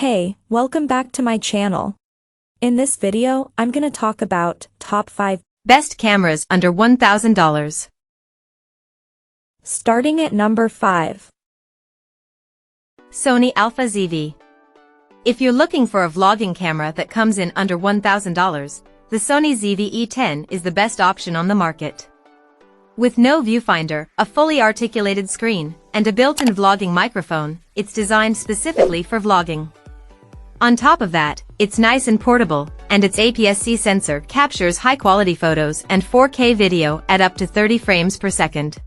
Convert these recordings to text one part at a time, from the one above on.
Hey, welcome back to my channel. In this video, I'm gonna talk about top 5 best cameras under $1,000. Starting at number 5. Sony Alpha ZV. If you're looking for a vlogging camera that comes in under $1,000, the Sony ZV E10 is the best option on the market. With no viewfinder, a fully articulated screen, and a built-in vlogging microphone, it's designed specifically for vlogging. On top of that, it's nice and portable, and its APS-C sensor captures high-quality photos and 4K video at up to 30 frames per second.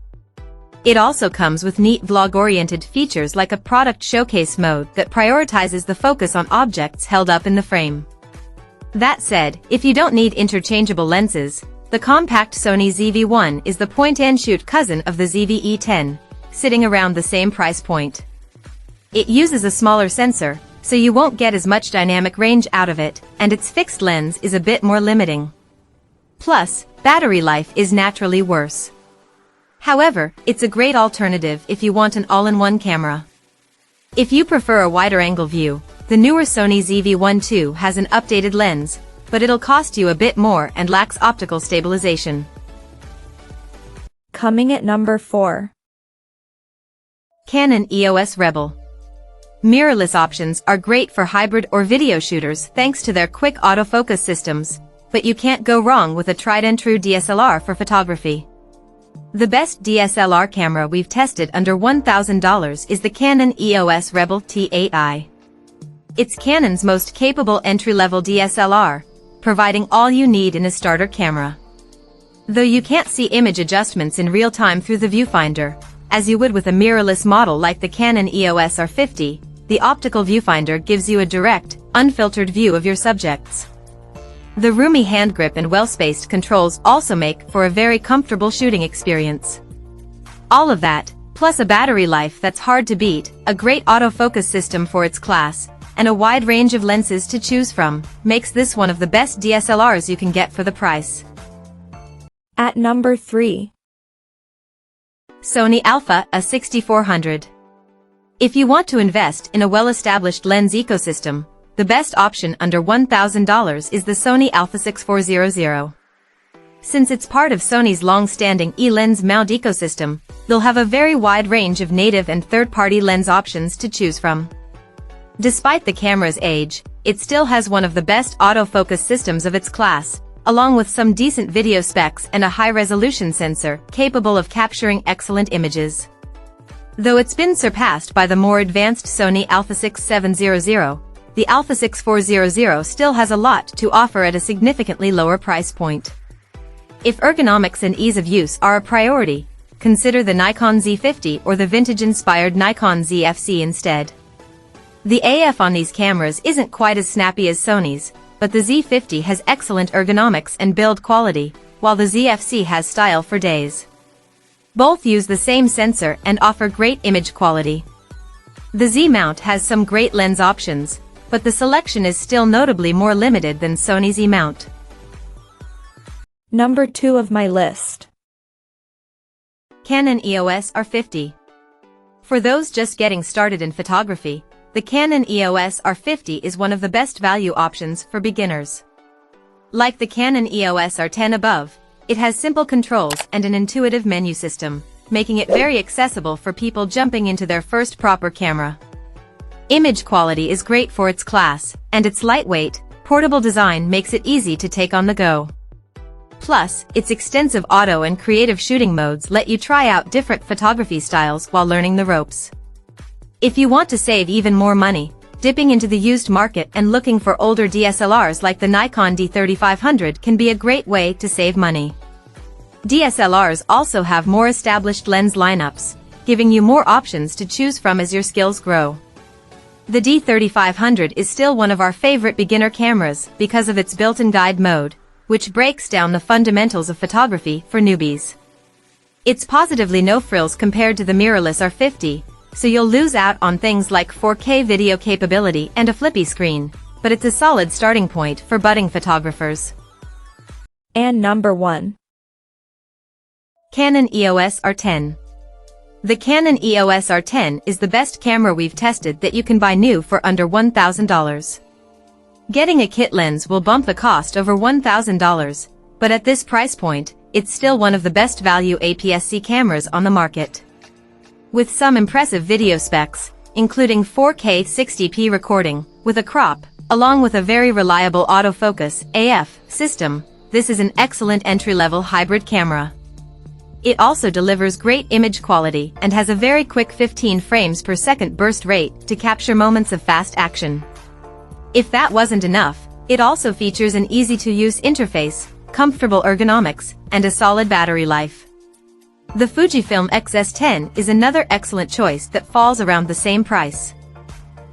It also comes with neat vlog-oriented features like a product showcase mode that prioritizes the focus on objects held up in the frame. That said, if you don't need interchangeable lenses, the compact Sony ZV-1 is the point-and-shoot cousin of the ZV E10, sitting around the same price point. It uses a smaller sensor, so you won't get as much dynamic range out of it, and its fixed lens is a bit more limiting. Plus, battery life is naturally worse. However, it's a great alternative if you want an all-in-one camera. If you prefer a wider angle view, the newer Sony ZV-1 II has an updated lens, but it'll cost you a bit more and lacks optical stabilization. Coming at number 4. Canon EOS Rebel. Mirrorless options are great for hybrid or video shooters thanks to their quick autofocus systems, but you can't go wrong with a tried-and-true DSLR for photography. The best DSLR camera we've tested under $1,000 is the Canon EOS Rebel T8i. It's Canon's most capable entry-level DSLR, providing all you need in a starter camera. Though you can't see image adjustments in real time through the viewfinder, as you would with a mirrorless model like the Canon EOS R50, the optical viewfinder gives you a direct, unfiltered view of your subjects. The roomy hand grip and well-spaced controls also make for a very comfortable shooting experience. All of that, plus a battery life that's hard to beat, a great autofocus system for its class, and a wide range of lenses to choose from, makes this one of the best DSLRs you can get for the price. At number 3. Sony Alpha A6400. If you want to invest in a well-established lens ecosystem, the best option under $1,000 is the Sony Alpha 6400. Since it's part of Sony's long-standing e-lens mount ecosystem, you'll have a very wide range of native and third-party lens options to choose from. Despite the camera's age, it still has one of the best autofocus systems of its class, along with some decent video specs and a high-resolution sensor capable of capturing excellent images. Though it's been surpassed by the more advanced Sony Alpha 6700, the Alpha 6400 still has a lot to offer at a significantly lower price point. If ergonomics and ease of use are a priority, consider the Nikon Z50 or the vintage-inspired Nikon ZFC instead. The AF on these cameras isn't quite as snappy as Sony's, but the Z50 has excellent ergonomics and build quality, while the ZFC has style for days. Both use the same sensor and offer great image quality. The Z mount has some great lens options, but the selection is still notably more limited than Sony Z mount. Number 2 of my list. Canon EOS R50. For those just getting started in photography, the Canon EOS R50 is one of the best value options for beginners. Like the Canon EOS R10 above, it has simple controls and an intuitive menu system, making it very accessible for people jumping into their first proper camera. Image quality is great for its class, and its lightweight, portable design makes it easy to take on the go. Plus, its extensive auto and creative shooting modes let you try out different photography styles while learning the ropes. If you want to save even more money, dipping into the used market and looking for older DSLRs like the Nikon D3500 can be a great way to save money. DSLRs also have more established lens lineups, giving you more options to choose from as your skills grow. The D3500 is still one of our favorite beginner cameras because of its built-in guide mode, which breaks down the fundamentals of photography for newbies. It's positively no frills compared to the mirrorless R50, so you'll lose out on things like 4K video capability and a flippy screen, but it's a solid starting point for budding photographers. And number 1. Canon EOS R10. The Canon EOS R10 is the best camera we've tested that you can buy new for under $1,000. Getting a kit lens will bump the cost over $1,000, but at this price point, it's still one of the best value APS-C cameras on the market. With some impressive video specs, including 4K 60p recording, with a crop, along with a very reliable autofocus AF system, this is an excellent entry-level hybrid camera. It also delivers great image quality and has a very quick 15 frames per second burst rate to capture moments of fast action. If that wasn't enough, it also features an easy-to-use interface, comfortable ergonomics, and a solid battery life. The Fujifilm X-S10 is another excellent choice that falls around the same price.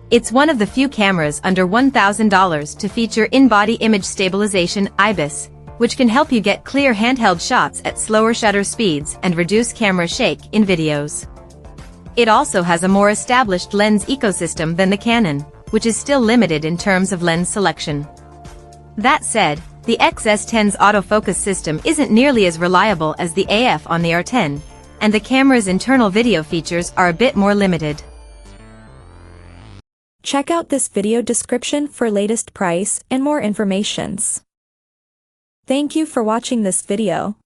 It's one of the few cameras under $1,000 to feature in-body image stabilization IBIS, which can help you get clear handheld shots at slower shutter speeds and reduce camera shake in videos. It also has a more established lens ecosystem than the Canon, which is still limited in terms of lens selection. That said, the X-S10's autofocus system isn't nearly as reliable as the AF on the R10, and the camera's internal video features are a bit more limited. Check out this video description for latest price and more informations. Thank you for watching this video.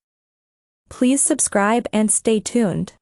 Please subscribe and stay tuned.